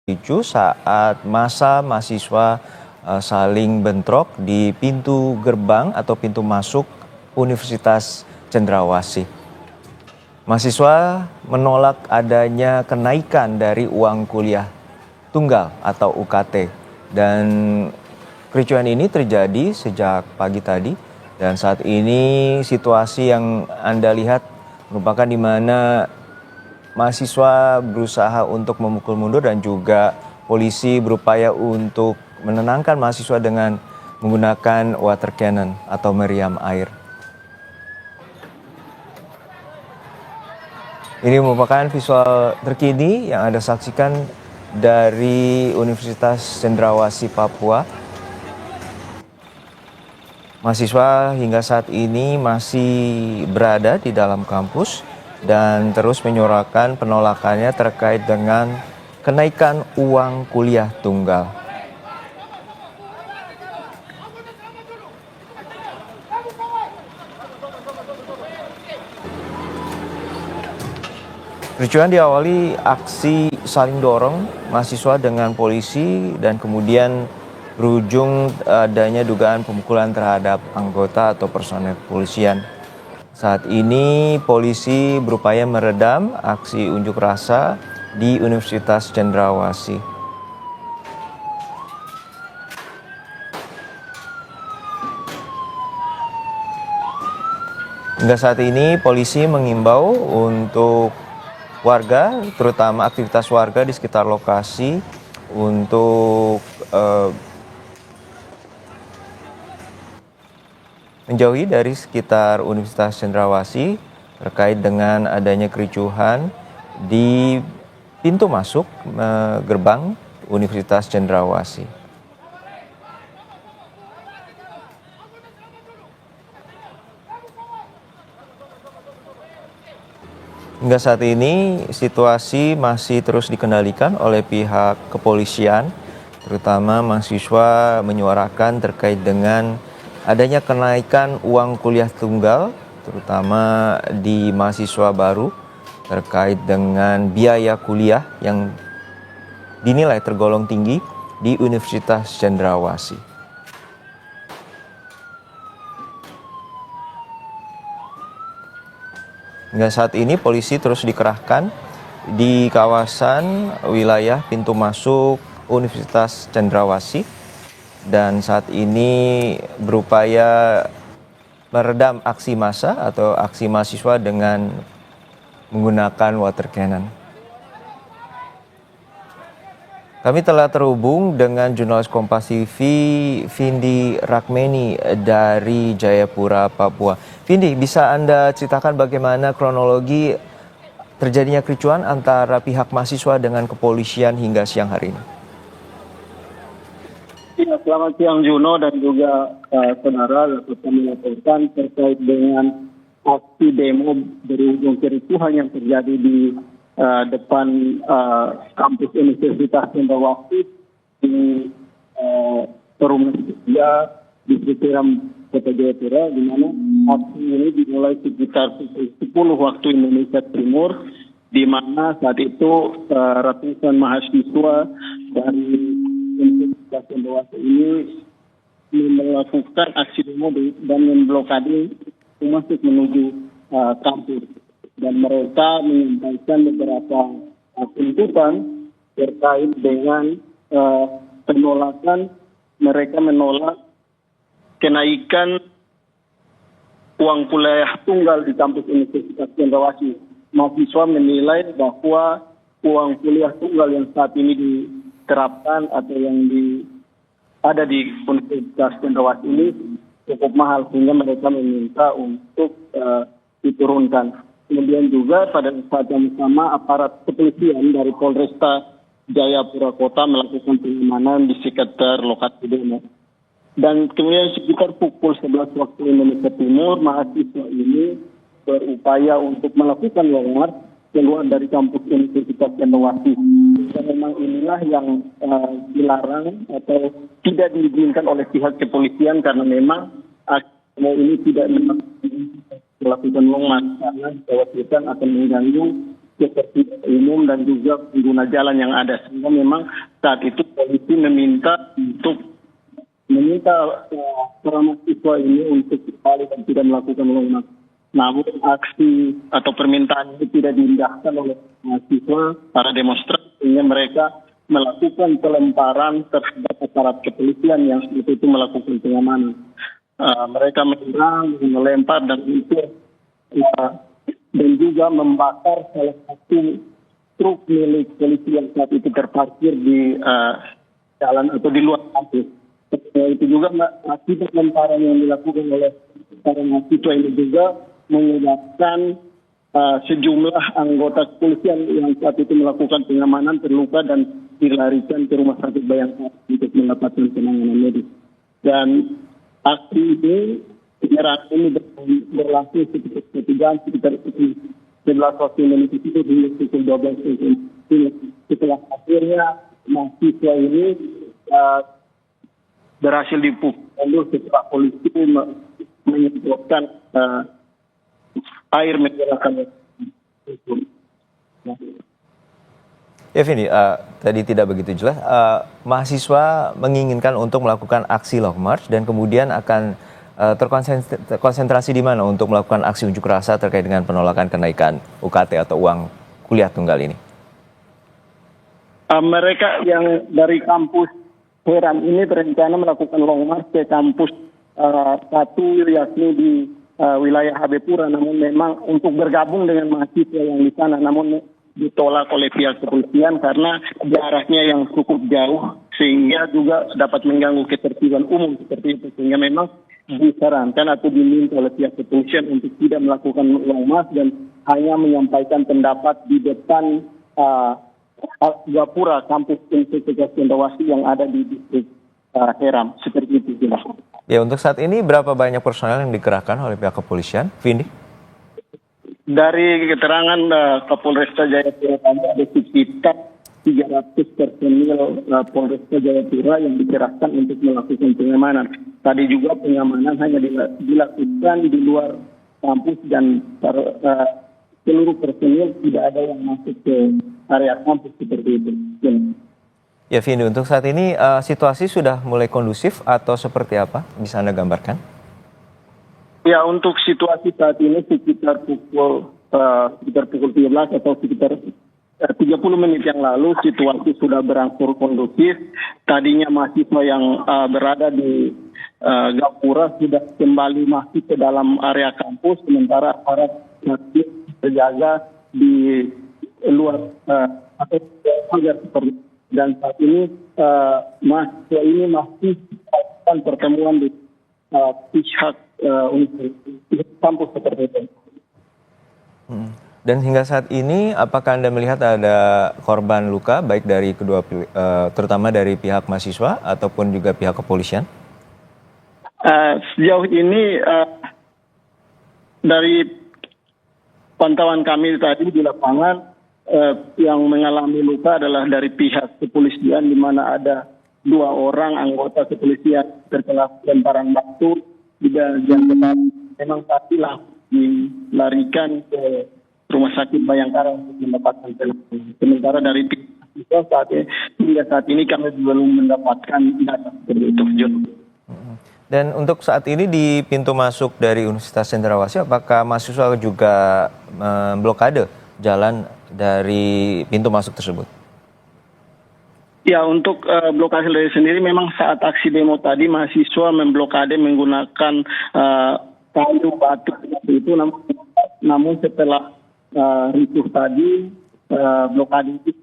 Ricu saat massa mahasiswa saling bentrok di pintu gerbang atau pintu masuk Universitas Cendrawasih. Mahasiswa menolak adanya kenaikan dari uang kuliah tunggal atau UKT, dan kericuan ini terjadi sejak pagi tadi, dan saat ini situasi yang Anda lihat merupakan di mana mahasiswa berusaha untuk memukul mundur dan juga polisi berupaya untuk menenangkan mahasiswa dengan menggunakan water cannon atau meriam air. Ini merupakan visual terkini yang Anda saksikan dari Universitas Cendrawasih Papua. Mahasiswa hingga saat ini masih berada di dalam kampus dan terus menyuarakan penolakannya terkait dengan kenaikan uang kuliah tunggal. Kericuan diawali aksi saling dorong mahasiswa dengan polisi dan kemudian berujung adanya dugaan pemukulan terhadap anggota atau personel kepolisian. Saat ini polisi berupaya meredam aksi unjuk rasa di Universitas Cendrawasih. Hingga saat ini polisi mengimbau untuk warga, terutama aktivitas warga di sekitar lokasi untuk menjauhi dari sekitar Universitas Cendrawasih terkait dengan adanya kericuhan di pintu masuk gerbang Universitas Cendrawasih. Hingga saat ini situasi masih terus dikendalikan oleh pihak kepolisian, terutama mahasiswa menyuarakan terkait dengan adanya kenaikan uang kuliah tunggal, terutama di mahasiswa baru terkait dengan biaya kuliah yang dinilai tergolong tinggi di Universitas Cendrawasih. Hingga saat ini polisi terus dikerahkan di kawasan wilayah pintu masuk Universitas Cendrawasih dan saat ini berupaya meredam aksi massa atau aksi mahasiswa dengan menggunakan water cannon. Kami telah terhubung dengan jurnalis Kompas TV Vindi Rakmeni dari Jayapura, Papua. Vindi, bisa Anda ceritakan bagaimana kronologi terjadinya kericuan antara pihak mahasiswa dengan kepolisian hingga siang hari ini? Ya, selamat siang Juno dan juga saudara dapat kami laporkan terkait dengan aksi demo berujung kericuhan yang terjadi di depan kampus Universitas Cendrawasih di Perumahan di sekitaran Kota Jayapura, di mana aksi ini dimulai sekitar 10 waktu Indonesia Timur, di mana saat itu ratusan mahasiswa dari Universitas Cendrawasih ini melakukan aksi demo dan memblokade masuk menuju kampus. Dan mereka menyampaikan beberapa tuntutan terkait dengan penolakan. Mereka menolak kenaikan uang kuliah tunggal di kampus Universitas Cendrawasih. Mahasiswa menilai bahwa uang kuliah tunggal yang saat ini diterapkan atau yang ada di Universitas Cendrawasih ini cukup mahal, sehingga mereka meminta untuk diturunkan. Kemudian juga pada saat yang sama aparat kepolisian dari Polresta Jayapura Kota melakukan pengamanan di sekitar lokasi demo. Dan kemudian sekitar pukul 11 waktu Indonesia Timur, mahasiswa ini berupaya untuk melakukan longgar keluar dari kampus Universitas Cendrawasih. Dan memang inilah yang dilarang atau tidak diizinkan oleh pihak kepolisian karena memang demo ini tidak melakukan longgar karena dikhawatirkan akan mengganggu ketertiban umum dan juga pengguna jalan yang ada. Sehingga memang saat itu polisi meminta para mahasiswa ini untuk kembali dan tidak melakukan long march. Namun aksi atau permintaan itu tidak diindahkan oleh mahasiswa, para demonstran, sehingga mereka melakukan pelemparan terhadap aparat kepolisian yang itu melakukan pengamanan. Mereka menyerang, melempar dan juga membakar salah satu truk milik polisi yang saat itu terparkir di jalan atau di luar kampus. Itu juga akibat lemparan yang dilakukan oleh para mahasiswa ini juga menyebabkan sejumlah anggota kepolisian yang saat itu melakukan pengamanan terluka dan dilarikan ke rumah sakit Bayangkara untuk mendapatkan penanganan medis. Dan aksi ini, penyerangan ini berlangsung sekitar 11 waktu Indonesia itu hingga pukul 12. Setelah akhirnya mahasiswa ini berhasil dipukul setelah polisi menyemprotkan air menggunakan. Ya Vindi, tadi tidak begitu jelas. Mahasiswa menginginkan untuk melakukan aksi long march dan kemudian akan terkonsentrasi di mana untuk melakukan aksi unjuk rasa terkait dengan penolakan kenaikan UKT atau uang kuliah tunggal ini? Mereka yang dari kampus Heram ini berencana melakukan long march ke kampus satu yakni di wilayah Habepura, namun memang untuk bergabung dengan mahasiswa yang di sana, namun ditolak oleh pihak kepolisian karena jaraknya yang cukup jauh sehingga juga dapat mengganggu ketertiban umum seperti itu, sehingga memang disarankan atau diminta oleh pihak kepolisian untuk tidak melakukan long march dan hanya menyampaikan pendapat di depan Gapura, kampus Universitas Cendrawasih yang ada di distrik Heram, seperti itu. Ya, untuk saat ini berapa banyak personel yang dikerahkan oleh pihak kepolisian, Vindi? Dari keterangan Kapolresta Jayapura ada sekitar 300 personil Polresta Jayapura yang dikerahkan untuk melakukan pengamanan. Tadi juga pengamanan hanya dilakukan di luar kampus dan seluruh personil tidak ada yang masuk ke area kampus seperti itu. Ya Vindi, untuk saat ini situasi sudah mulai kondusif atau seperti apa? Bisa Anda gambarkan? Ya, untuk situasi saat ini sekitar pukul 13 atau sekitar 30 menit yang lalu situasi sudah berangsur kondusif. Tadinya mahasiswa yang berada di Gapura sudah kembali masuk ke dalam area kampus, sementara aparat masih berjaga di luar atau pagar seperti itu. Dan saat ini mahasiswa ini masih melakukan pertemuan di pihak kampus seperti itu. Dan hingga saat ini, apakah Anda melihat ada korban luka baik dari kedua, terutama dari pihak mahasiswa ataupun juga pihak kepolisian? Sejauh ini dari pantauan kami tadi di lapangan, yang mengalami luka adalah dari pihak kepolisian, di mana ada 2 orang anggota kepolisian terkena lemparan batu di bagian depan. Memang pastilah dilarikan ke rumah sakit Bayangkara untuk mendapatkan penanganan. Sementara dari pihak hingga saat ini kami belum mendapatkan data seperti itu. Dan untuk saat ini di pintu masuk dari Universitas Cendrawasih, apakah mahasiswa juga memblokade jalan dari pintu masuk tersebut? Ya, untuk blokade sendiri memang saat aksi demo tadi mahasiswa memblokade menggunakan kayu batu itu, namun setelah ricuh tadi blokade itu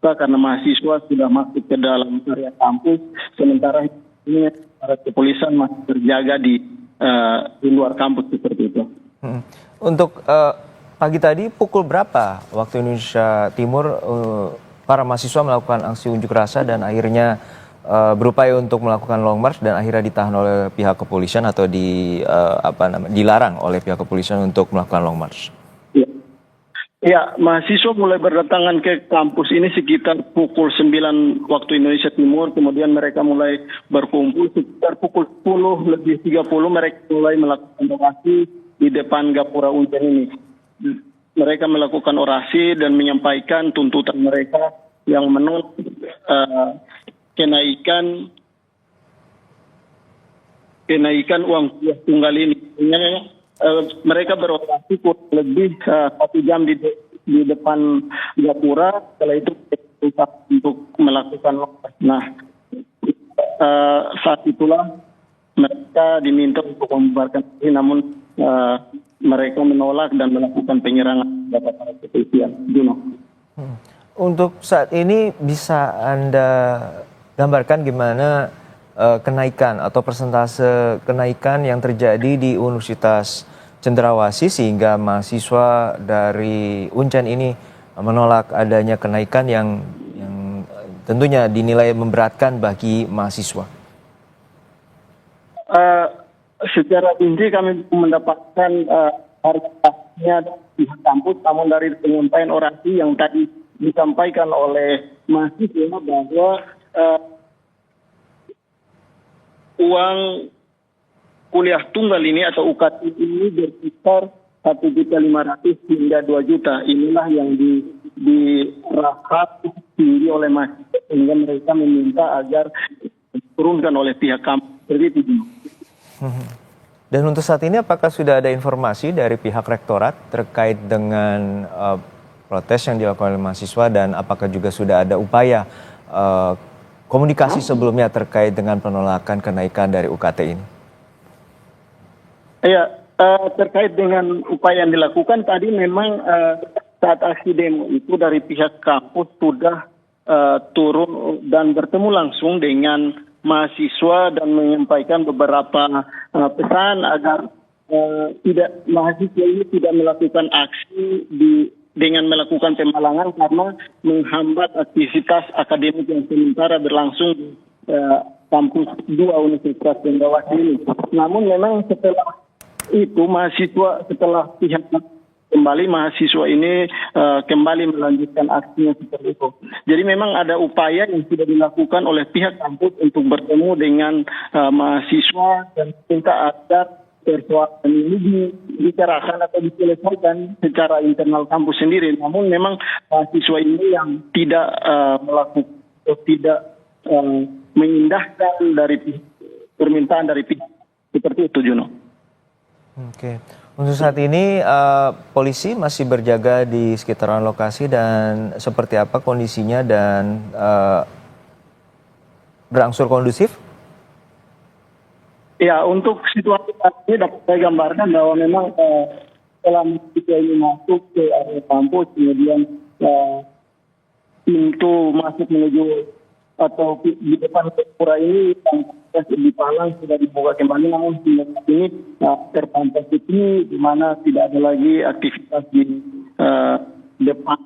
karena mahasiswa sudah masuk ke dalam area kampus, sementara ini para kepolisian masih terjaga di luar kampus seperti itu. Untuk pagi tadi pukul berapa waktu Indonesia Timur para mahasiswa melakukan aksi unjuk rasa dan akhirnya berupaya untuk melakukan long march dan akhirnya ditahan oleh pihak kepolisian atau dilarang oleh pihak kepolisian untuk melakukan long march? Ya, mahasiswa mulai berdatangan ke kampus ini sekitar pukul 9 waktu Indonesia Timur, kemudian mereka mulai berkumpul sekitar pukul 10:30 mereka mulai melakukan aksi di depan Gapura Unjen ini. mereka melakukan orasi dan menyampaikan tuntutan mereka yang menolak kenaikan uang kuliah tunggal ini. Mereka berorasi kurang lebih 1 jam di depan Gapura. Setelah itu untuk melakukan lokas. Nah, saat itulah mereka diminta untuk membubarkan diri, namun mereka menolak dan melakukan penyerangan kepada para kepolisian. Juno. Untuk saat ini bisa Anda gambarkan gimana kenaikan atau persentase kenaikan yang terjadi di Universitas Cendrawasih sehingga mahasiswa dari Uncen ini menolak adanya kenaikan yang tentunya dinilai memberatkan bagi mahasiswa. Secara inti kami mendapatkan harganya dari pihak kampus, namun dari penyampaian orasi yang tadi disampaikan oleh mahasiswa bahwa uang kuliah tunggal ini atau UKT ini berkisar 1.500.000 hingga 2 juta. Inilah yang dirahap tinggi oleh mahasiswa sehingga mereka meminta agar diturunkan oleh pihak kampus. Seperti itu. Dan untuk saat ini apakah sudah ada informasi dari pihak rektorat terkait dengan protes yang dilakukan oleh mahasiswa dan apakah juga sudah ada upaya komunikasi sebelumnya terkait dengan penolakan kenaikan dari UKT ini? Ya, terkait dengan upaya yang dilakukan tadi memang saat aksi demo itu dari pihak kampus sudah turun dan bertemu langsung dengan mahasiswa dan menyampaikan beberapa pesan agar mahasiswa ini tidak melakukan aksi dengan melakukan pemalangan karena menghambat aktivitas akademik yang sementara berlangsung di kampus 2 Universitas Cendrawasih ini. Namun memang setelah itu setelah pihak kembali mahasiswa ini kembali melanjutkan aksinya seperti itu. Jadi memang ada upaya yang sudah dilakukan oleh pihak kampus untuk bertemu dengan mahasiswa dan minta agar persoalan ini dibicarakan atau diselesaikan secara internal kampus sendiri. Namun memang mahasiswa ini yang tidak melakukan atau tidak mengindahkan dari permintaan dari pihak seperti itu, Juno. Oke. Untuk saat ini polisi masih berjaga di sekitaran lokasi dan seperti apa kondisinya dan berangsur kondusif? Ya, untuk situasi saat ini dapat saya gambarkan bahwa memang setelah mahasiswa ini masuk ke area kampus, kemudian pintu masuk menuju atau di depan Gapura ini yang dipalang sudah dibuka kembali, namun hingga saat ini terpantau sepi di mana tidak ada lagi aktivitas di depan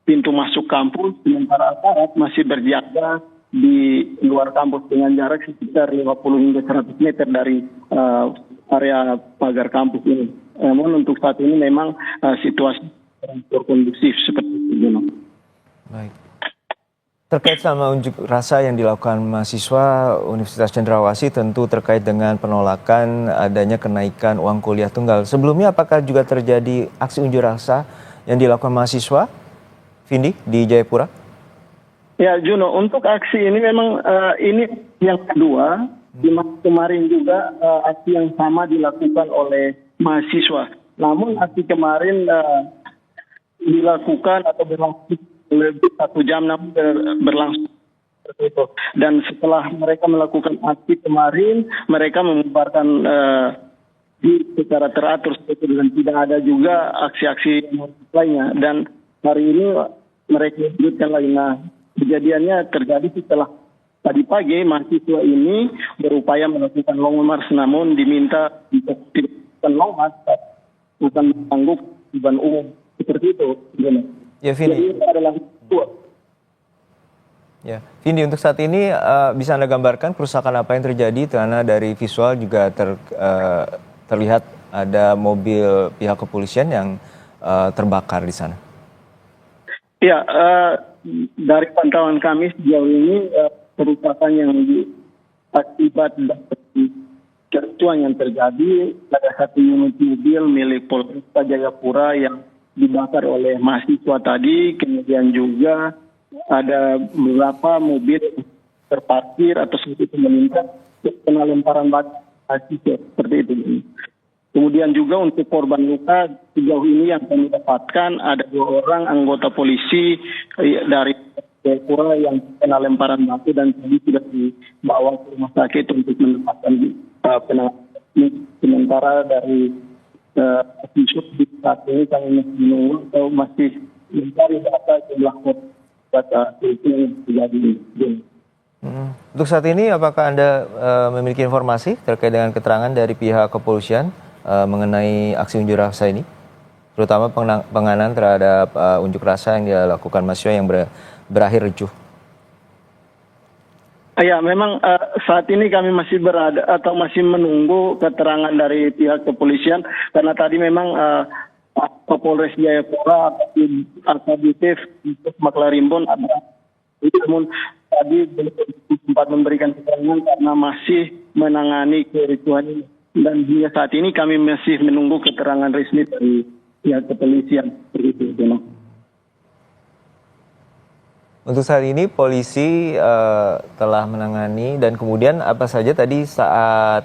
pintu masuk kampus, sementara aparat masih berjaga di luar kampus dengan jarak sekitar 50 hingga 100 meter dari area pagar kampus ini. Namun untuk saat ini memang situasi kondusif seperti itu. Baik. Terkait sama unjuk rasa yang dilakukan mahasiswa Universitas Cendrawasih tentu terkait dengan penolakan adanya kenaikan uang kuliah tunggal. Sebelumnya apakah juga terjadi aksi unjuk rasa yang dilakukan mahasiswa, Vindi, di Jayapura? Ya, Juno, untuk aksi ini memang ini yang kedua. Di kemarin juga aksi yang sama dilakukan oleh mahasiswa. Namun aksi kemarin dilakukan atau berlangsung lebih 1 jam, namun berlangsung seperti itu. Dan setelah mereka melakukan aksi kemarin, mereka membubarkan secara teratur seperti itu, dan tidak ada juga aksi-aksi lainnya. Dan hari ini mereka lanjutkan lagi. Nah, kejadiannya terjadi setelah tadi pagi mahasiswa ini berupaya melakukan long march, namun diminta untuk tidak melakukan long march bukan menanggung beban umum seperti itu. Ya, Vindi. Jadi itu adalah dua. Ya, Vindi, untuk saat ini bisa Anda gambarkan kerusakan apa yang terjadi karena dari visual juga terlihat ada mobil pihak kepolisian yang terbakar di sana. Ya, dari pantauan kami sejauh ini kerusakan yang akibat dari kericuan yang terjadi, ada satu unit mobil milik Polresta Jayapura yang dibakar oleh mahasiswa tadi, kemudian juga ada beberapa mobil terparkir atau sedikit melintas kena lemparan batu mahasiswa seperti itu. Kemudian juga untuk korban luka sejauh ini yang kami dapatkan ada 2 orang anggota polisi dari Jayapura yang kena lemparan batu dan tadi sudah dibawa ke rumah sakit untuk mendapatkan penanganan sementara dari mahasiswa di saat ini kami masih menunggu atau masih mencari data jumlah korban yang terjadi. Untuk saat ini, apakah Anda memiliki informasi terkait dengan keterangan dari pihak kepolisian mengenai aksi unjuk rasa ini? Terutama penanganan terhadap unjuk rasa yang dilakukan mahasiswa yang berakhir ricuh. Ya, memang saat ini kami masih berada atau masih menunggu keterangan dari pihak kepolisian karena tadi memang Kapolres Jayapura akbp Maklarimbon ada, namun tadi belum sempat memberikan keterangan karena masih menangani kericuhan ini dan hingga saat ini kami masih menunggu keterangan resmi dari pihak kepolisian seperti itu. Untuk saat ini polisi telah menangani dan kemudian apa saja tadi saat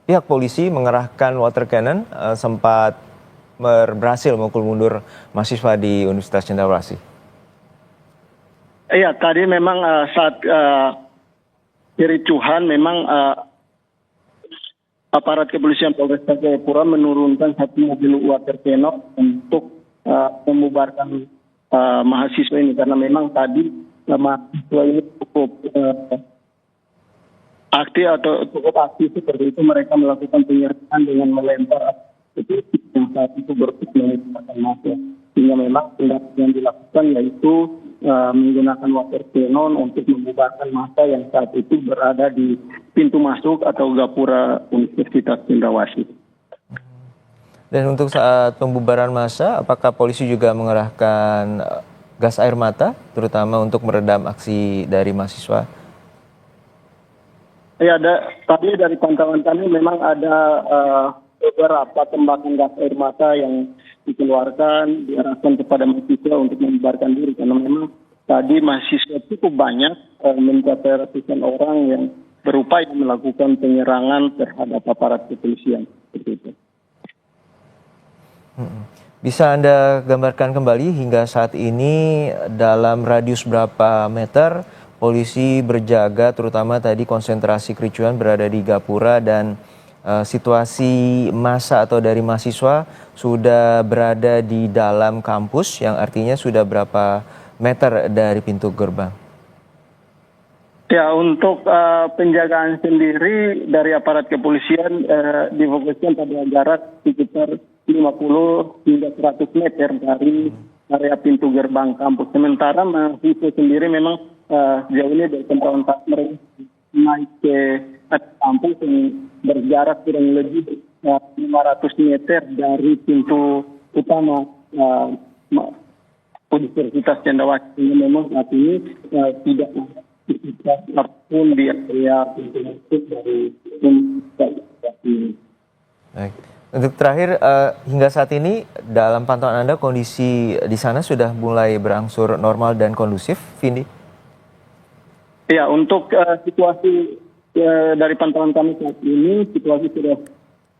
pihak polisi mengerahkan water cannon sempat berhasil memukul mundur mahasiswa di Universitas Cendrawasih. Iya, tadi memang saat kericuhan memang aparat kepolisian Polresta Jayapura menurunkan 1 mobil water cannon untuk membubarkan mahasiswa ini karena memang tadi mahasiswa ini cukup aktif atau cukup aktif seperti itu, mereka melakukan penyerangan dengan melempar yang saat itu berpikir masa sehingga memang tindakan yang dilakukan yaitu menggunakan water cannon untuk membubarkan massa yang saat itu berada di pintu masuk atau gapura Universitas Cendrawasih. Dan untuk saat pembubaran massa, apakah polisi juga mengerahkan gas air mata, terutama untuk meredam aksi dari mahasiswa? Ya, tadi dari pantauan kami memang ada beberapa tembakan gas air mata yang dikeluarkan, diarahkan kepada mahasiswa untuk membubarkan diri. Karena memang tadi mahasiswa cukup banyak, mencapai ratusan orang yang berupaya melakukan penyerangan terhadap aparat kepolisian. Seperti itu. Bisa Anda gambarkan kembali hingga saat ini dalam radius berapa meter polisi berjaga, terutama tadi konsentrasi kericuhan berada di Gapura dan situasi massa atau dari mahasiswa sudah berada di dalam kampus yang artinya sudah berapa meter dari pintu gerbang? Ya, untuk penjagaan sendiri dari aparat kepolisian difokuskan pada jarak sekitar 50 hingga 100 meter dari area pintu gerbang kampus. Sementara mahasiswa sendiri memang sejauh ini dari tempat mereka naik ke kampus yang berjarak kurang lebih 500 meter dari pintu utama Universitas Cendrawasih. Memang saat ini tidak apapun di area pintu masuk dari Universitas ini. Baik. Untuk terakhir, hingga saat ini dalam pantauan Anda kondisi di sana sudah mulai berangsur normal dan kondusif, Vindi? Ya, untuk situasi dari pantauan kami saat ini, situasi sudah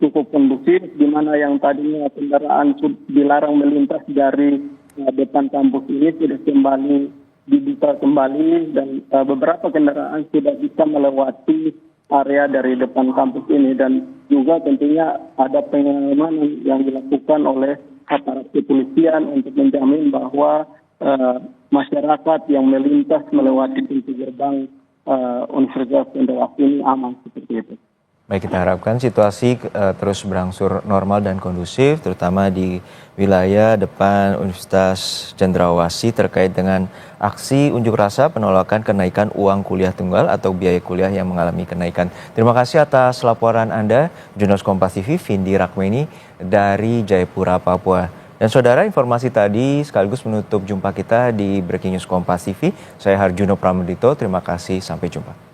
cukup kondusif, di mana yang tadinya kendaraan dilarang melintas dari depan kampus ini sudah kembali dibuka kembali dan beberapa kendaraan sudah bisa melewati area dari depan kampus ini dan juga tentunya ada pengamanan yang dilakukan oleh aparat kepolisian untuk menjamin bahwa masyarakat yang melintas melewati pintu gerbang Universitas Cendrawasih ini aman seperti itu. Baik, kita harapkan situasi terus berangsur normal dan kondusif, terutama di wilayah depan Universitas Cendrawasih terkait dengan aksi unjuk rasa penolakan kenaikan uang kuliah tunggal atau biaya kuliah yang mengalami kenaikan. Terima kasih atas laporan Anda, jurnalis Kompas TV Vindi Rakmeni dari Jayapura, Papua. Dan saudara, informasi tadi sekaligus menutup jumpa kita di Breaking News Kompas TV. Saya Harjuno Pramudito, terima kasih, sampai jumpa.